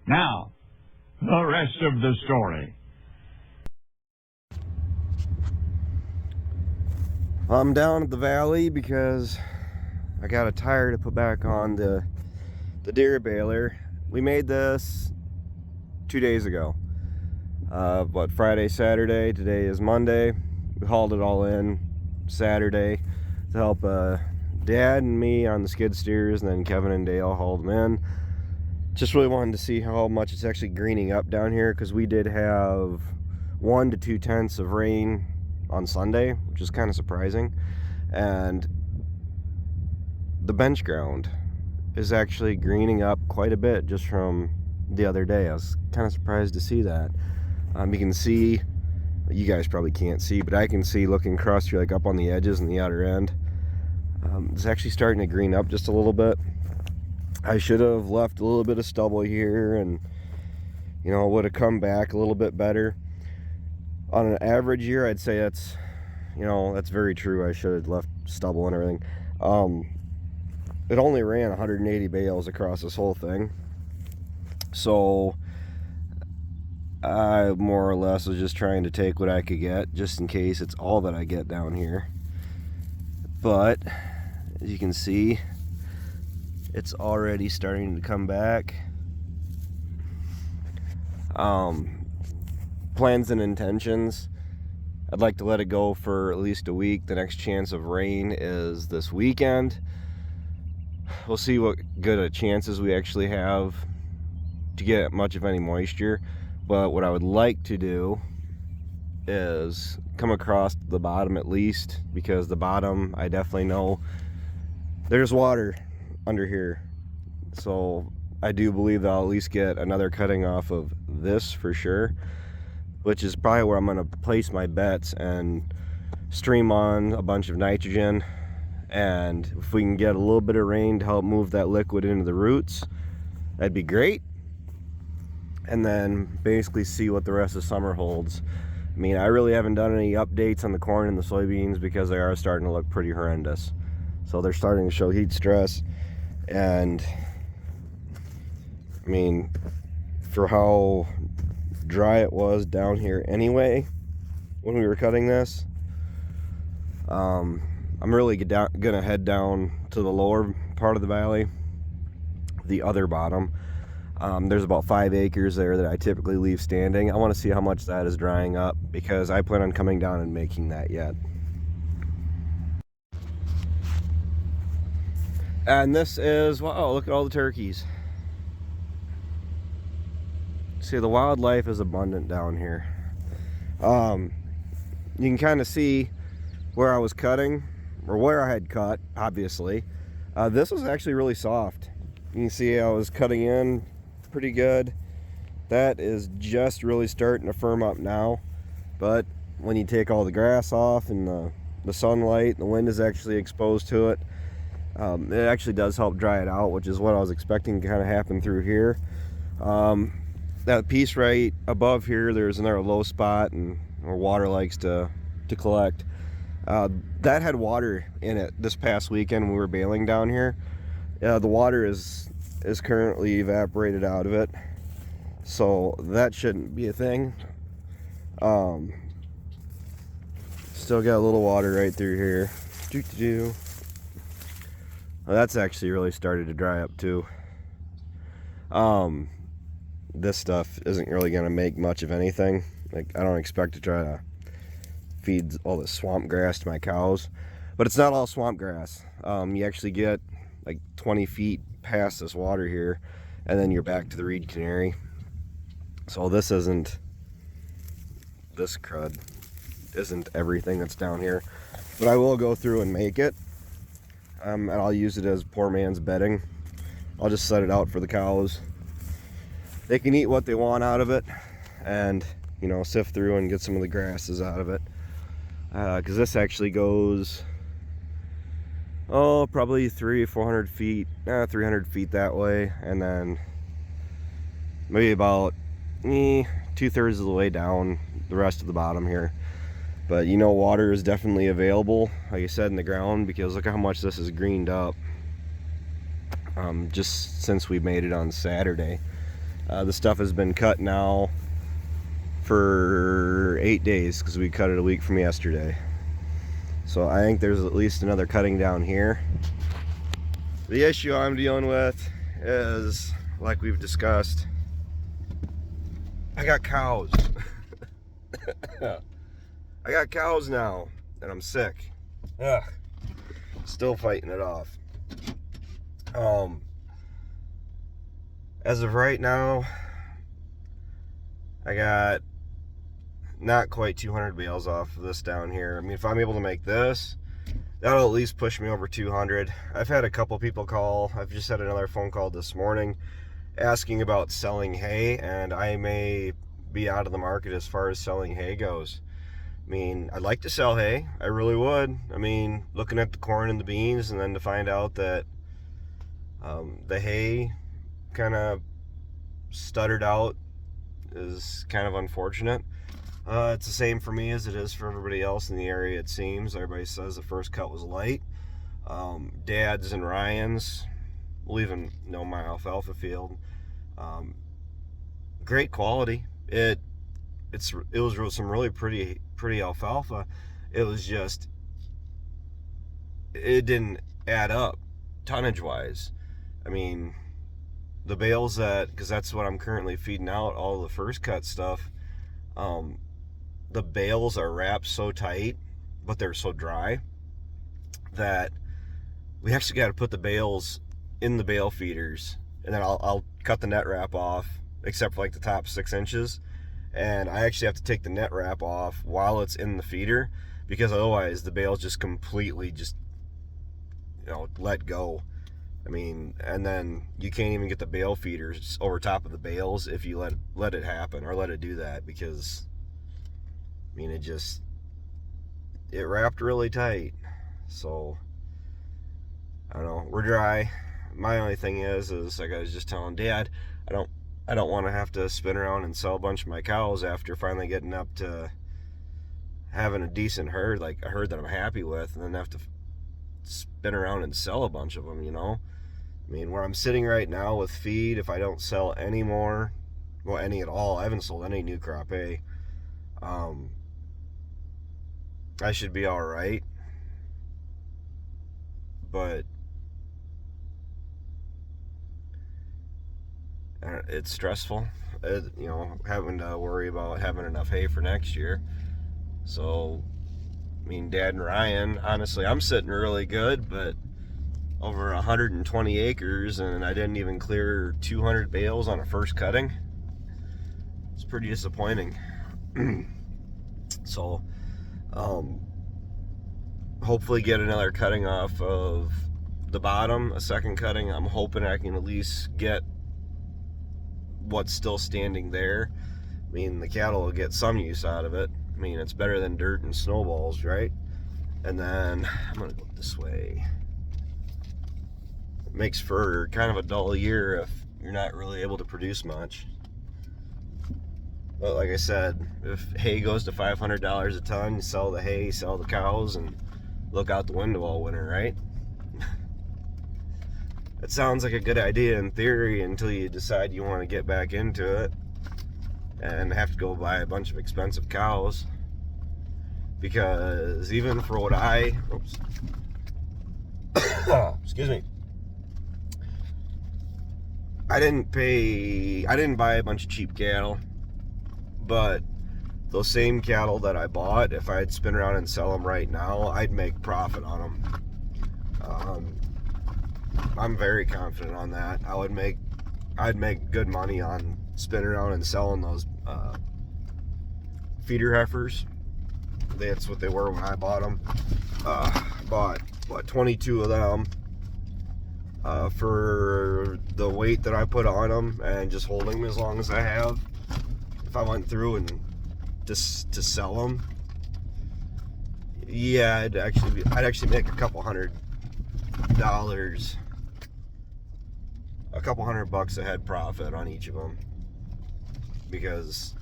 Now, the rest of the story. I'm down at the valley because I got a tire to put back on the deer baler. We made this 2 days ago. Friday, Saturday. Today is Monday. We hauled it all in Saturday to help Dad and me on the skid steers, and then Kevin and Dale hauled them in. Just really wanted to see how much it's actually greening up down here, because we did have 1 to 2 tenths of rain on Sunday, which is kind of surprising. And the bench ground is actually greening up quite a bit just from the other day. I was kind of surprised to see that. You can see, you guys probably can't see, but I can see looking across here, like up on the edges and the outer end. It's actually starting to green up just a little bit. I should have left a little bit of stubble here, and you know, it would have come back a little bit better. On an average year, I'd say that's, you know, that's very true. I should have left stubble and everything. It only ran 180 bales across this whole thing, so I more or less was just trying to take what I could get, just in case it's all that I get down here. But as you can see, it's already starting to come back. Plans and intentions, I'd like to let it go for at least a week. The next chance of rain is this weekend. We'll see what good chances we actually have to get much of any moisture. But what I would like to do is come across the bottom at least, because the bottom, I definitely know there's water under here. So I do believe that I'll at least get another cutting off of this for sure, which is probably where I'm going to place my bets and stream on a bunch of nitrogen. And if we can get a little bit of rain to help move that liquid into the roots, that'd be great. And then basically see what the rest of summer holds. I mean, I really haven't done any updates on the corn and the soybeans because they are starting to look pretty horrendous. So they're starting to show heat stress. And I mean, for how dry it was down here anyway when we were cutting this, I'm really gonna head down to the lower part of the valley, the other bottom. There's about 5 acres there that I typically leave standing. I want to see how much that is drying up, because I plan on coming down and making that yet. And this is, wow, look at all the turkeys. See, the wildlife is abundant down here. You can kind of see where I was cutting, or where I had cut, obviously. This was actually really soft. You can see I was cutting in pretty good. That is just really starting to firm up now. But when you take all the grass off and the sunlight, the wind is actually exposed to it, it actually does help dry it out, which is what I was expecting to kind of happen through here. That piece right above here, there's another low spot and where water likes to collect. That had water in it this past weekend when we were baling down here. The water is currently evaporated out of it, so that shouldn't be a thing. Still got a little water right through here. Well, that's actually really started to dry up too. This stuff isn't really going to make much of anything. Like, I don't expect to try to feed all the swamp grass to my cows, but it's not all swamp grass. You actually get like 20 feet past this water here, and then you're back to the reed canary. So this crud isn't everything that's down here, but I will go through and make it, and I'll use it as poor man's bedding. I'll just set it out for the cows. They can eat what they want out of it, and you know, sift through and get some of the grasses out of it, because this actually goes, oh, probably 300-400 feet, 300 feet that way, and then maybe about 2/3 of the way down the rest of the bottom here. But you know, water is definitely available, like I said, in the ground, because look how much this is greened up just since we made it on Saturday. The stuff has been cut now for 8 days because we cut it a week from yesterday. So I think there's at least another cutting down here. The issue I'm dealing with is, like we've discussed, I got cows. I got cows now, and I'm sick. Ugh. Still fighting it off. As of right now, I got not quite 200 bales off of this down here. I mean, if I'm able to make this, that'll at least push me over 200. I've had a couple people call. I've just had another phone call this morning asking about selling hay, and I may be out of the market as far as selling hay goes. I mean, I'd like to sell hay. I really would. I mean, looking at the corn and the beans, and then to find out that the hay kind of stuttered out is kind of unfortunate. It's the same for me as it is for everybody else in the area, it seems. Everybody says the first cut was light. Dad's and Ryan's, we'll even know my alfalfa field. Great quality. It was some really pretty alfalfa. It was just, it didn't add up tonnage wise. I mean, the bales because that's what I'm currently feeding out, all the first cut stuff. The bales are wrapped so tight, but they're so dry that we actually got to put the bales in the bale feeders, and then I'll cut the net wrap off, except for like the top 6 inches, and I actually have to take the net wrap off while it's in the feeder, because otherwise the bales just completely let go. I mean, and then you can't even get the bale feeders over top of the bales if you let it happen or let it do that, because I mean, it wrapped really tight. So I don't know, we're dry. My only thing is like I was just telling Dad, I don't want to have to spin around and sell a bunch of my cows after finally getting up to having a decent herd, like a herd that I'm happy with, and then have to spin around and sell a bunch of them, I mean, where I'm sitting right now with feed, if I don't sell any more, well, any at all, I haven't sold any new crop hay, I should be all right. But it's stressful, having to worry about having enough hay for next year. So, I mean, Dad and Ryan, honestly, I'm sitting really good, but over 120 acres, and I didn't even clear 200 bales on a first cutting. It's pretty disappointing. So, hopefully get another cutting off of the bottom, a second cutting. I'm hoping I can at least get what's still standing there. I mean, the cattle will get some use out of it. I mean, it's better than dirt and snowballs, right? And then I'm gonna go this way. It makes for kind of a dull year if you're not really able to produce much. But like I said, if hay goes to $500 a ton, you sell the hay, sell the cows, and look out the window all winter, right? It sounds like a good idea in theory until you decide you want to get back into it and have to go buy a bunch of expensive cows. Because even for what excuse me, I didn't buy a bunch of cheap cattle, but those same cattle that I bought, if I'd spin around and sell them right now, I'd make profit on them. I'm very confident on that. I'd make good money on spinning around and selling those feeder heifers. That's what they were when I bought them. Bought 22 of them for the weight that I put on them, and just holding them as long as I have. If I went through and just to sell them, yeah, I'd actually make a couple $100, a couple $100 a head profit on each of them, because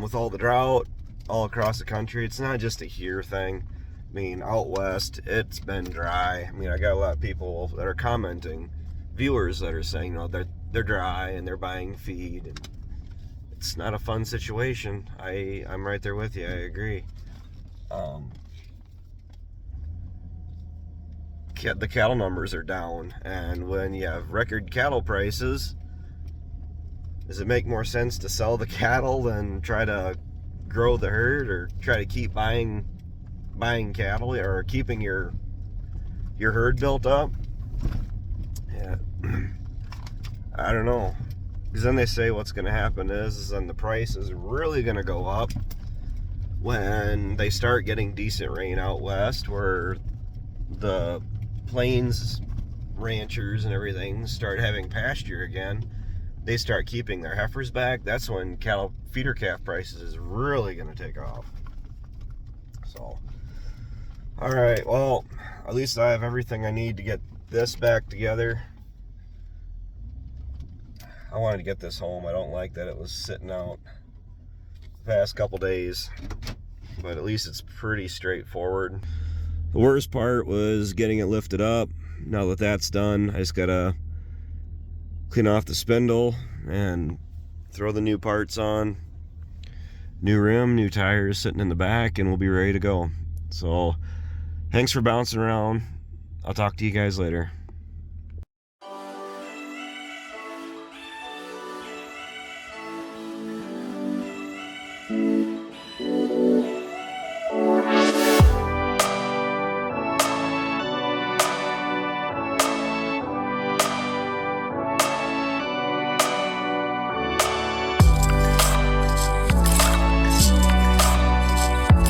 with all the drought all across the country, it's not just a here thing. I mean, out west, it's been dry. I mean, I got a lot of people that are commenting, viewers that are saying, that they're dry and they're buying feed. And it's not a fun situation. I'm right there with you. I agree. The cattle numbers are down, and when you have record cattle prices, does it make more sense to sell the cattle than try to grow the herd, or try to keep buying cattle, or keeping your herd built up? Yeah. I don't know, because then they say what's going to happen is then the price is really going to go up when they start getting decent rain out west, where the plains ranchers and everything start having pasture again. They start keeping their heifers back. That's when cattle feeder calf prices is really going to take off. So, all right, well, at least I have everything I need to get this back together. I wanted to get this home. I don't like that it was sitting out the past couple days, but at least it's pretty straightforward. The worst part was getting it lifted up. Now that that's done, I just gotta clean off the spindle and throw the new parts on. New rim, new tires sitting in the back, and we'll be ready to go. So, thanks for bouncing around. I'll talk to you guys later.